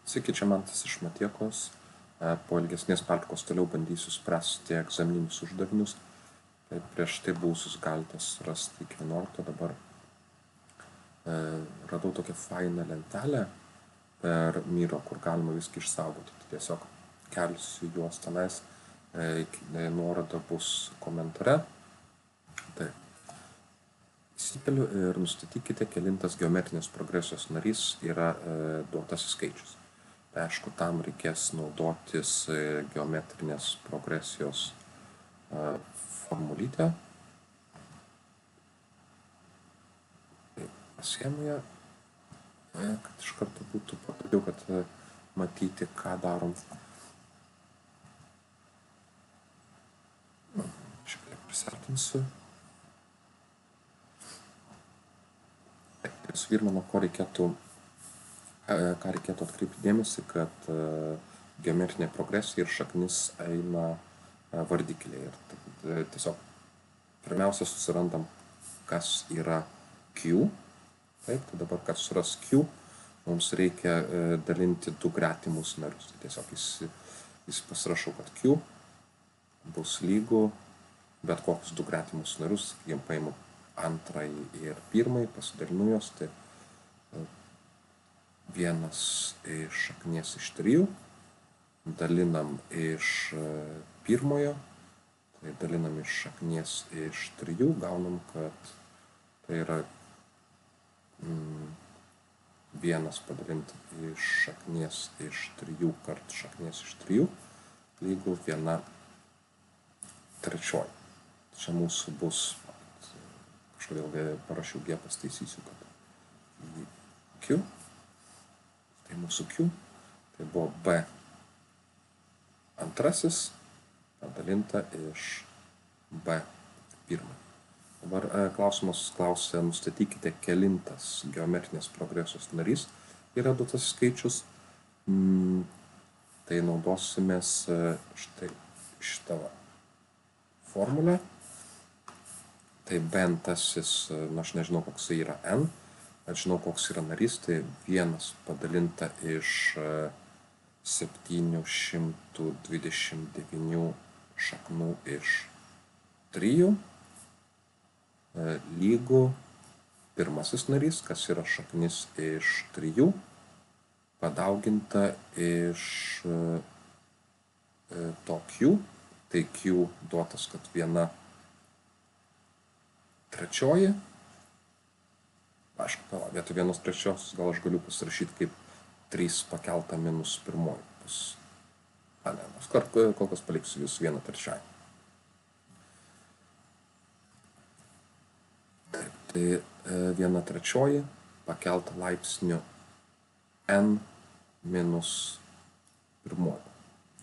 Sveiki, čia Mantas iš Matiekos. Po ilgesnės pertraukos toliau bandysiu spręsti egzamininius uždavinius. Tai prieš tai buvusius galite surasti iki 11, dabar radau tokią fainą lentelę per Miro, kur galima viską išsaugoti. Tai tiesiog kelsiu juos tenais, nuoroda bus komentare. Tai įsipeliu ir nustatykite, kelintas geometrinės progresijos narys yra duotasis skaičius. Tai aišku, tam reikės naudotis geometrinės progresijos formulytę. Tai pasiemu ją, kad iš karto būtų patogiau, kad matyti, ką darom. Šiek tiek prisartinsiu. Visų pirma, nuo ko reikėtų atkreipti dėmesį, kad geometrinė progresija ir šaknis eina vardikliai. Ir tiesiog pirmiausia susirandam, kas yra Q. Taip, tai dabar, kad suras Q, mums reikia dalinti du gretimus narius. Tai tiesiog jis pasirašau, kad Q bus lygu bet kokius du gretimus narius, jiem paimu antrąjį ir pirmąjį, pasidalinu juos, tai vienas iš šaknies iš 3, dalinam iš pirmojo, tai dalinam iš šaknies iš 3, gaunam, kad tai yra vienas padalinti iš šaknies iš 3 kart šaknies iš 3 lygu 1/3. Čia mūsų bus, kažkodėl parašiau G, pastaisysiu, kad Q. Tai mūsų Q, tai buvo B antrasis padalinta iš B pirmą. Dabar klausimas klausia, nustatykite, kelintas geometrinės progresijos narys yra duotas skaičius. Tai naudosimės štai šitą formulę. Tai B antrasis, aš nežinau, koks yra N. Aš žinau, koks yra narys, tai 1 padalinta iš 729 šaknų iš 3 lygu pirmasis narys, kas yra šaknis iš 3, padauginta iš to Q, tai Q duotas, kad 1/3. Aišku, vietoj 1/3 gal aš galiu pasirašyti kaip 3 pakelta minus pirmoji. Kol kas paliksiu vis 1/3. Taip, tai 1/3 pakelta laipsniu N minus pirmoji.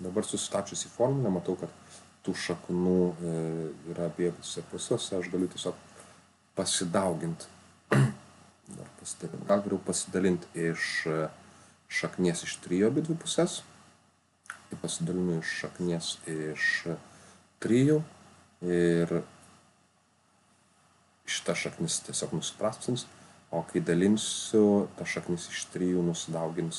Dabar susistačius į formulę, matau, kad tų šaknų yra abiejose pusėse, aš galiu tiesiog pasidauginti. Gal galiu pasidalinti iš šaknies iš 3 abi dvi pusės. Tai pasidalinu iš šaknies iš 3 ir šita šaknis tiesiog nusiprastins, o kai dalinsiu, ta šaknis iš 3 susidaugins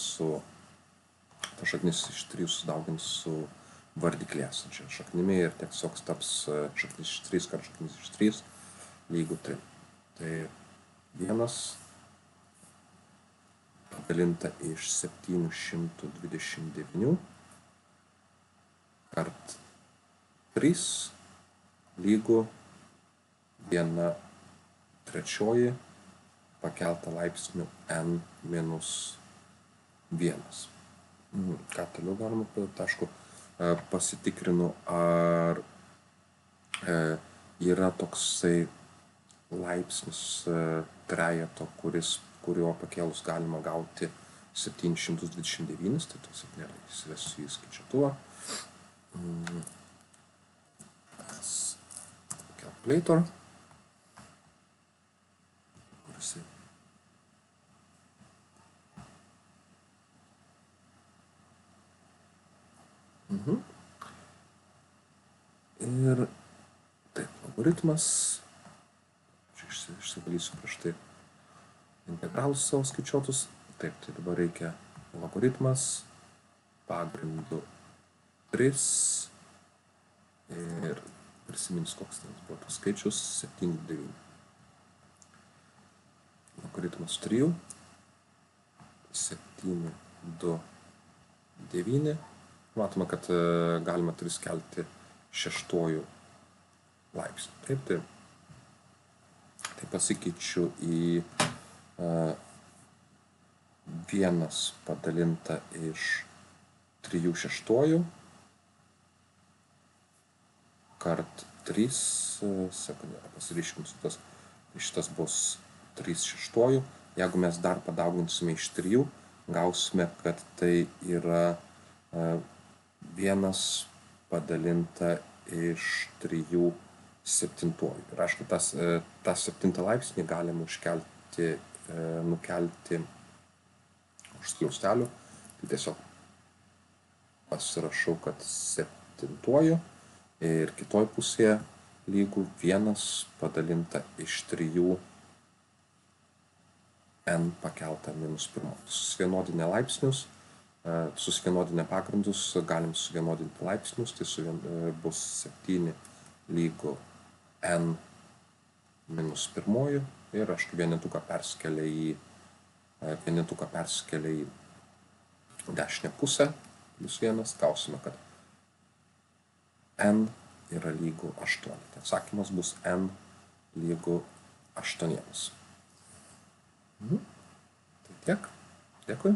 su vardiklė esančia šaknimi ir tiesiog taps šaknis iš 3 kart šaknis iš 3 lygu 3. Tai 1 padalinta iš 729 kart 3 lygu 1/3 pakelta laipsniu N minus 1. Ką toliau galima padaryti? Aišku, pasitikrinu, ar yra toksai laipsnis trejeto, kurio pakėlus galima gauti 729, tai tiesiog nėra, įsivesiu į skaičiuotuvą. Calculator. Ir taip, algoritmas. Išsivalysiu prieš tai integralus savo skaičiuotus. Taip, tai dabar reikia logaritmas pagrindu 3 ir prisimins, koks ten buvo tas skaičius, 7,9. Logaritmas 3, 7,2,9. Matome, kad galima 3 kelti 6 laipsnių. Taip, tai pasikeičiu į 1 padalinta iš 3/6 kart 3, sekundėlę pasiryškinsiu tas, šitas bus 3/6. Jeigu mes dar padauginsime iš 3, gausime, kad tai yra 1 padalinta iš 3/7. Ir aišku, tą 7 laipsnį galime nukelti už skliaustelių. Tai tiesiog pasirašau, kad 7 ir kitoj pusėje lygu 1 padalinta iš 3n pakelta -1. Susivienodinę laipsnius, susivienodinę pagrindus, galim suvienodinti laipsnius, tai bus 7 lygu n -1 ir aišku vienetuką perskelia į dešinę pusę +1, gausime, kad n yra lygu 8. Tai atsakymas bus n lygu 8. Tai tiek. Dėkui.